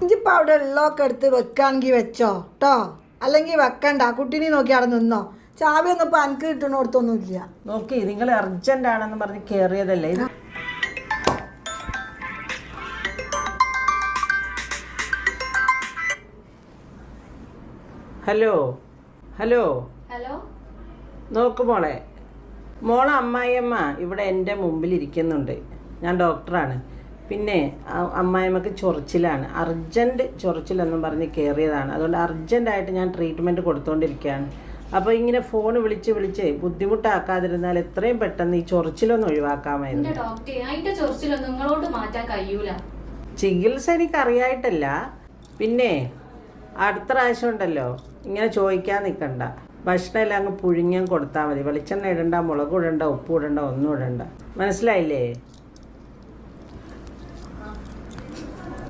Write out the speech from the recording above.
ഇഞ്ചിപ്പോൾ അവിടെ ഉള്ളതൊക്കെ എടുത്ത് വെക്കുകയാണെങ്കിൽ വെച്ചോ കേട്ടോ, അല്ലെങ്കിൽ വെക്കണ്ട. കുട്ടീനെ നോക്കി അവിടെ നിന്നോ. ചാവി ഒന്നും ഇപ്പം എനിക്ക് കിട്ടണോടത്തൊന്നുമില്ല. നോക്കി നിങ്ങൾ അർജന്റ് ആണെന്ന് പറഞ്ഞ് കയറിയതല്ലേ ഇത്. ഹലോ ഹലോ ഹലോ, നോക്ക് മോളെ അമ്മായിയമ്മ ഇവിടെ എൻ്റെ മുമ്പിൽ ഇരിക്കുന്നുണ്ട്. ഞാൻ ഡോക്ടറാണ്. പിന്നെ അമ്മായിയമ്മക്ക് ചൊറിച്ചിലാണ്, അർജൻറ്റ് ചൊറിച്ചിലെന്നും പറഞ്ഞ് കയറിയതാണ്. അതുകൊണ്ട് അർജൻറ്റായിട്ട് ഞാൻ ട്രീറ്റ്മെൻറ്റ് കൊടുത്തുകൊണ്ടിരിക്കുകയാണ്. അപ്പോൾ ഇങ്ങനെ ഫോൺ വിളിച്ച് ബുദ്ധിമുട്ടാക്കാതിരുന്നാൽ എത്രയും പെട്ടെന്ന് ഈ ചൊറിച്ചിലൊന്നും ഒഴിവാക്കാമായിരുന്നു. ചികിത്സ എനിക്കറിയായിട്ടല്ല. പിന്നെ അടുത്ത പ്രാവശ്യം ഉണ്ടല്ലോ ഇങ്ങനെ ചോദിക്കാൻ നിൽക്കണ്ട. ഭക്ഷണം എല്ലാം അങ്ങ് പുഴുങ്ങിയും കൊടുത്താൽ മതി. വെളിച്ചെണ്ണ ഇടണ്ട, മുളക് ഇടണ്ട, ഉപ്പ് ഇടണ്ട, ഒന്നും ഇടണ്ട. മനസ്സിലായില്ലേ?